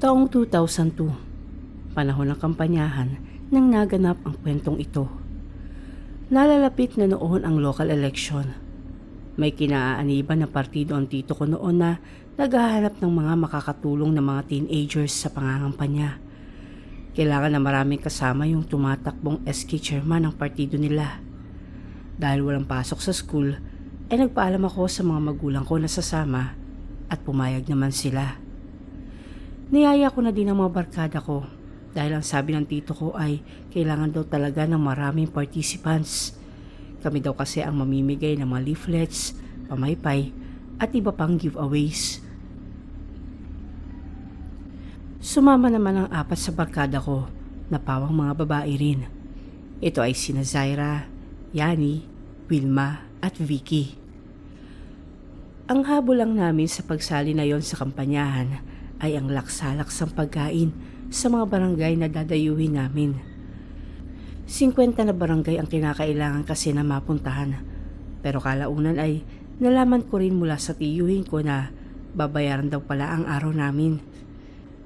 Taong 2002, panahon ng kampanyahan nang naganap ang kwentong ito. Nalalapit na noon ang local election. May kinaaaniban na partido ang tito ko noon na naghahanap ng mga makakatulong na mga teenagers sa pangangampanya. Kailangan na maraming kasama yung tumatakbong SK chairman ng partido nila. Dahil walang pasok sa school, ay nagpaalam ako sa mga magulang ko na sasama at pumayag naman sila. Niyaya ko na din ang mga barkada ko dahil ang sabi ng tito ko ay kailangan daw talaga ng maraming participants. Kami daw kasi ang mamimigay ng mga leaflets, pamaypay at iba pang giveaways. Sumama naman ang 4 sa barkada ko na pawang mga babae rin. Ito ay sina Zaira, Yani, Wilma at Vicky. Ang habol lang namin sa pagsali na yon sa kampanyahan ay ang laksalaksang pagkain sa mga barangay na dadayuhin namin. 50 na barangay ang kinakailangan kasi na mapuntahan. Pero kalaunan ay nalaman ko rin mula sa tiyuhin ko na babayaran daw pala ang araw namin.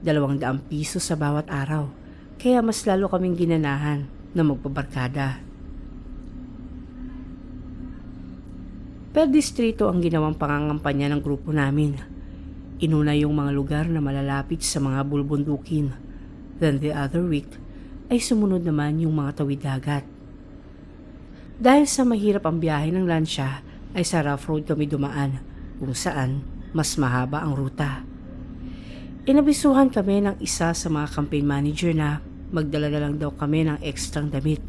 200 piso sa bawat araw, kaya mas lalo kaming ginanahan na magpabarkada. Per distrito ang ginawang pangangampanya ng grupo namin. Inuna yung mga lugar na malalapit sa mga bulbundukin. Then the other week ay sumunod naman yung mga tawid dagat. Dahil sa mahirap ang biyahe ng lansya ay sa rough road kami dumaan kung saan mas mahaba ang ruta. Inabisuhan kami ng isa sa mga campaign manager na magdala na lang daw kami ng ekstrang damit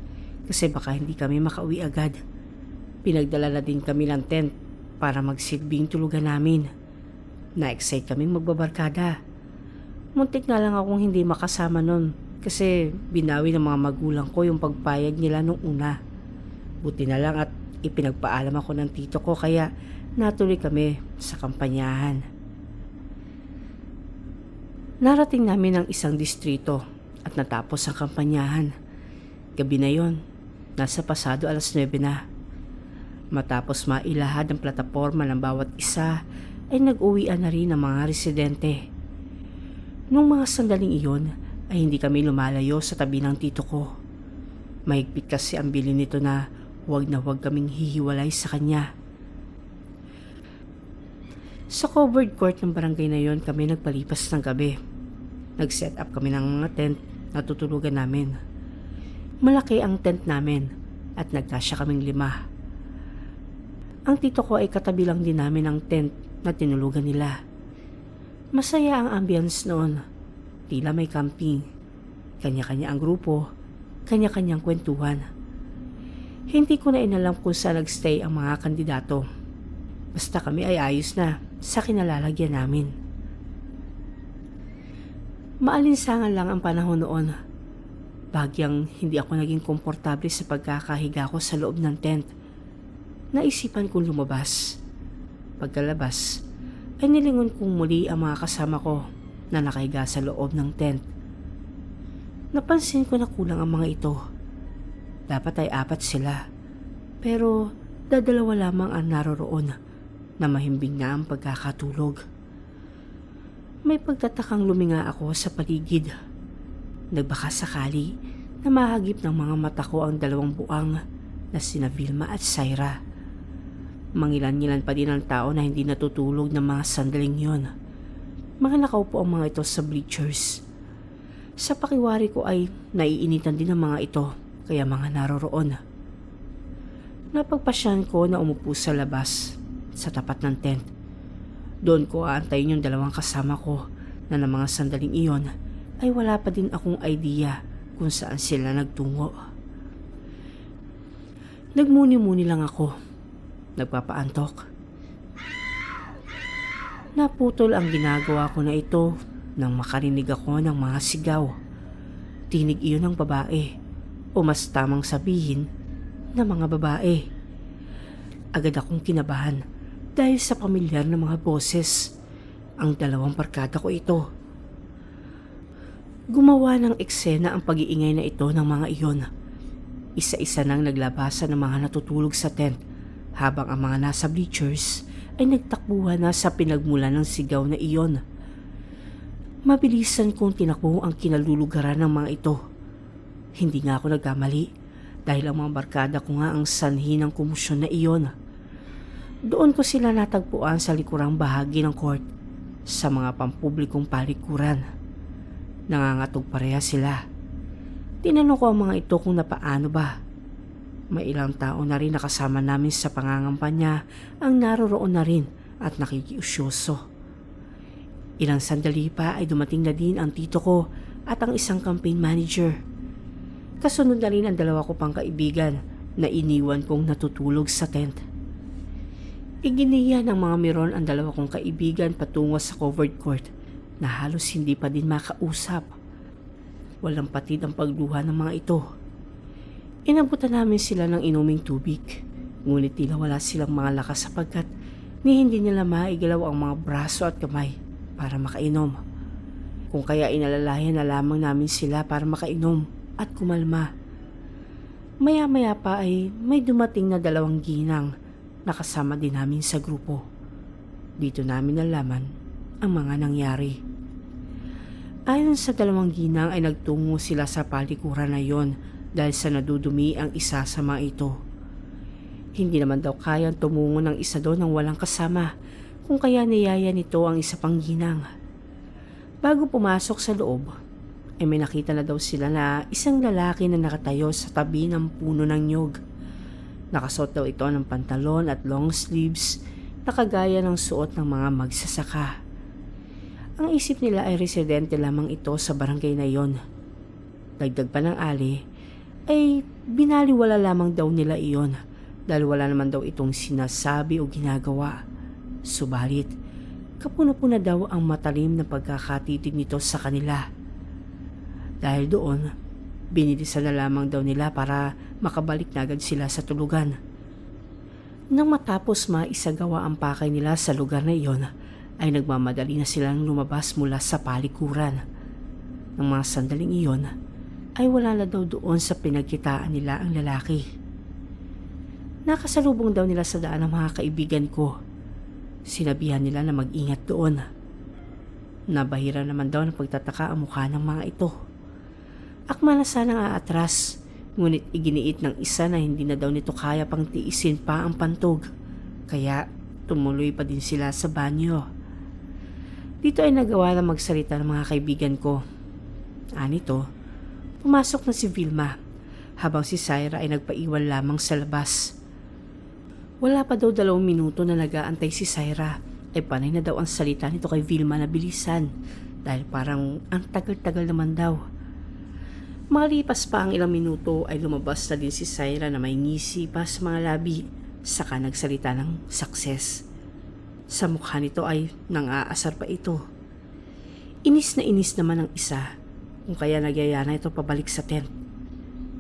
kasi baka hindi kami makauwi agad. Pinagdala na din kami ng tent para magsilbing tulugan namin. Na-excite kaming magbabarkada. Muntik na lang akong hindi makasama nun kasi binawi ng mga magulang ko yung pagpayag nila nung una. Buti na lang at ipinagpaalam ako ng tito ko kaya natuloy kami sa kampanyahan. Narating namin ang isang distrito at natapos ang kampanyahan. Gabi na yon, nasa pasado 9:00 na. Matapos mailahad ang plataporma ng bawat isa ay nag-uwian na rin ang mga residente. Nung mga sandaling iyon ay hindi kami lumalayo sa tabi ng tito ko. Mahigpit kasi ang bilin nito na huwag kaming hihiwalay sa kanya. Sa covered court ng barangay na yon kami nagpalipas ng gabi. Nag-set up kami ng mga tent na tutulugan namin. Malaki ang tent namin at nagkasya kaming 5. Ang tito ko ay katabi lang din namin ang tent na tinulugan nila. Masaya ang ambience noon. Tila may camping. Kanya-kanya ang grupo, kanya-kanyang kwentuhan. Hindi ko na inalam kung saan nagstay ang mga kandidato. Basta kami ay ayos na sa kinalalagyan namin. Maalinsangan lang ang panahon noon. Bagyang hindi ako naging komportable sa pagkakahiga ko sa loob ng tent. Naisipan kong lumabas. Pagkalabas, ay nilingon kong muli ang mga kasama ko na nakahiga sa loob ng tent. Napansin ko na kulang ang mga ito. Dapat ay 4 sila. Pero 2 lamang ang naroroon na mahimbing na ang pagkakatulog. May pagtatakang luminga ako sa paligid. Nagbaka sakali na mahagip ng mga mata ko ang 2 buang na sina Vilma at Zaira. Mangilan-ngilan pa din ang tao na hindi natutulog ng mga sandaling yon. Mga nakaupo ang mga ito sa bleachers. Sa pakiwari ko ay naiinitan din ang mga ito kaya mga naroroon. Napagpasyan ko na umupo sa labas sa tapat ng tent. Doon ko aantayin yung 2 kasama ko na ng mga sandaling iyon ay wala pa din akong idea kung saan sila nagtungo. Nagmuni-muni lang ako. Nagpapaantok. Naputol ang ginagawa ko na ito nang makarinig ako ng mga sigaw. Tinig iyon ng babae o mas tamang sabihin na mga babae. Agad akong kinabahan dahil sa pamilyar na mga boses. Ang 2 barkada ko ito. Gumawa ng eksena ang pag-iingay na ito ng mga iyon. Isa-isa nang naglabasan ng mga natutulog sa tent habang ang mga nasa bleachers ay nagtakbuhan na sa pinagmulan ng sigaw na iyon. Mabilisan kong tinakbo ang kinalulugaran ng mga ito. Hindi nga ako nagkamali dahil ang mga barkada ko nga ang sanhi ng komusyon na iyon. Doon ko sila natagpuan sa likurang bahagi ng court sa mga pampublikong palikuran. Nangangatog pareha sila. Tinanong ko ang mga ito kung napaano ba. May ilang tao na rin nakasama namin sa pangangampanya ang naroroon na rin at nakikiusyoso. Ilang sandali pa ay dumating na din ang tito ko at ang isang campaign manager. Kasunod na rin ang dalawa ko pang kaibigan na iniwan kong natutulog sa tent. Iginiya ng mga miron ang dalawa kong kaibigan patungo sa covered court na halos hindi pa din makausap. Walang patid ang pagluha ng mga ito. Inabutan namin sila ng inuming tubig, ngunit tila wala silang mga lakas sapagkat hindi nila maigalaw ang mga braso at kamay para makainom. Kung kaya inalalayan na lamang namin sila para makainom at kumalma. Maya-maya pa ay may dumating na 2 ginang na kasama din namin sa grupo. Dito namin nalaman ang mga nangyari. Ayon sa 2 ginang ay nagtungo sila sa palikuran na yon dahil sa nadudumi ang isa sa mga ito. Hindi naman daw kayang tumungo ng isa doon ng walang kasama, kung kaya niyaya nito ang isa pang ginang. Bago pumasok sa loob, ay may nakita na daw sila na isang lalaki na nakatayo sa tabi ng puno ng nyog. Nakasuot daw ito ng pantalon at long sleeves na kagaya ng suot ng mga magsasaka. Ang isip nila ay residente lamang ito sa barangay na yon. Dagdag pa ng ali, ay binaliwala lamang daw nila iyon dahil wala naman daw itong sinasabi o ginagawa. Subalit, kapuna-puna daw ang matalim na pagkakatitig nito sa kanila. Dahil doon, binilisan na lamang daw nila para makabalik na agad sila sa tulugan. Nang matapos maisagawa ang pakay nila sa lugar na iyon, ay nagmamadali na silang lumabas mula sa palikuran. Nang mga sandaling iyon, ay wala na daw doon sa pinagkitaan nila ang lalaki. Nakasalubong daw nila sa daan ang mga kaibigan ko. Sinabihan nila na mag-ingat doon. Nabahira naman daw ng pagtataka ang mukha ng mga ito. Akma na sanang aatras, ngunit iginiit ng isa na hindi na daw nito kaya pang tiisin pa ang pantog. Kaya tumuloy pa din sila sa banyo. Dito ay nagawa na magsalita ng mga kaibigan ko. Anito, pumasok na si Vilma, habang si Syra ay nagpaiwan lamang sa labas. Wala pa daw 2 minuto na nag-aantay si Syra, ay panay na daw ang salita nito kay Vilma na bilisan, dahil parang ang tagal-tagal naman daw. Malipas pa ang ilang minuto ay lumabas na din si Syra na may ngisi pa sa mga labi, saka nagsalita ng success. Sa mukha nito ay nang-aasar pa ito. Inis na inis naman ang isa, kung kaya nagyaya na ito pabalik sa tent.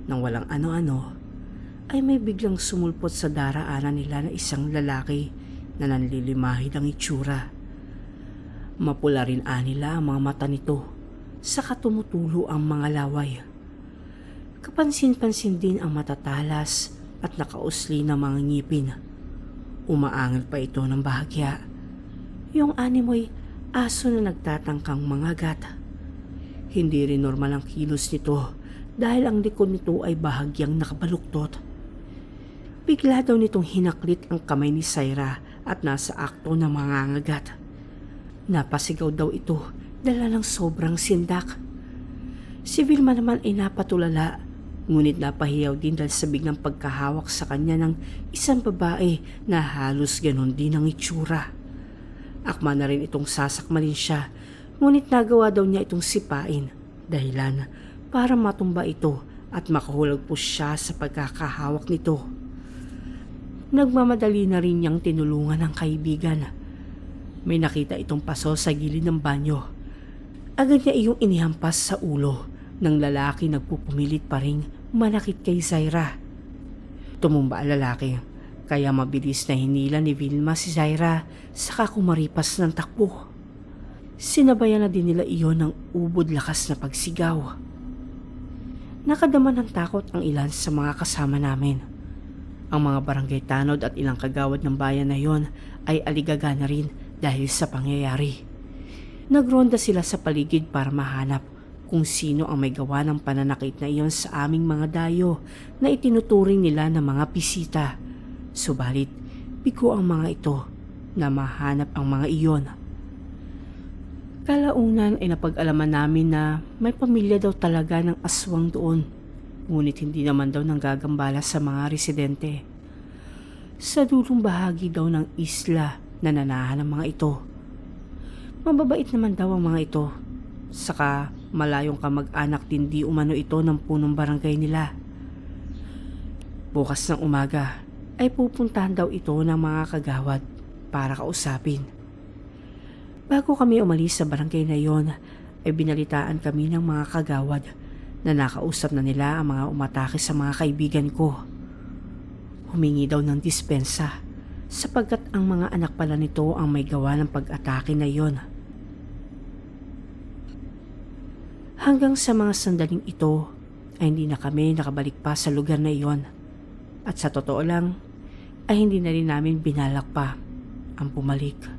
Nang walang ano-ano, ay may biglang sumulpot sa daraanan nila na isang lalaki na nanlilimahid ang itsura. Mapula rin anila ang mga mata nito, saka tumutulo ang mga laway. Kapansin-pansin din ang matatalas at nakausli na mga ngipin. Umaangal pa ito ng bahagya. Yung animoy aso na nagtatangkang mga gata. Hindi rin normal ang kilos nito dahil ang likod nito ay bahagyang nakabaluktot. Bigla daw nitong hinaklit ang kamay ni Syra at nasa akto na mangangagat. Napasigaw daw ito dala ng sobrang sindak. Si Vilma naman ay napatulala, ngunit napahiyaw din dahil sa biglang pagkahawak sa kanya ng isang babae na halos ganon din ang itsura. Akma na rin itong sasakmalin siya, ngunit nagawa daw niya itong sipain, dahilan para matumba ito at makahulog po siya sa pagkakahawak nito. Nagmamadali na rin niyang tinulungan ang kaibigan. May nakita itong paso sa gilid ng banyo. Agad niya iyong inihampas sa ulo ng lalaki nagpupumilit pa ring manakit kay Syra. Tumumba ang lalaki, kaya mabilis na hinila ni Vilma si Syra saka kumaripas ng takbo. Sinabayan na din nila iyon ng ubod lakas na pagsigaw. Nakadama ng takot ang ilan sa mga kasama namin. Ang mga barangay tanod at ilang kagawad ng bayan na yon ay aligaga na rin dahil sa pangyayari. Nagronda sila sa paligid para mahanap kung sino ang may gawa ng pananakit na iyon sa aming mga dayo na itinuturing nila ng mga bisita. Subalit, bigo ang mga ito na mahanap ang mga iyon. Kalaunan ay napag-alaman namin na may pamilya daw talaga ng aswang doon, ngunit hindi naman daw nanggagambala sa mga residente. Sa dulong bahagi daw ng isla nananahan ang mga ito. Mababait naman daw ang mga ito, saka malayong kamag-anak din di umano ito ng punong barangay nila. Bukas ng umaga ay pupuntahan daw ito ng mga kagawad para kausapin. Bago kami umalis sa barangay na yon, ay binalitaan kami ng mga kagawad na nakausap na nila ang mga umatake sa mga kaibigan ko. Humingi daw ng dispensa sapagkat ang mga anak pala nito ang may gawa ng pag-atake na yon. Hanggang sa mga sandaling ito ay hindi na kami nakabalik pa sa lugar na iyon. At sa totoo lang ay hindi na rin namin binalak pa ang bumalik.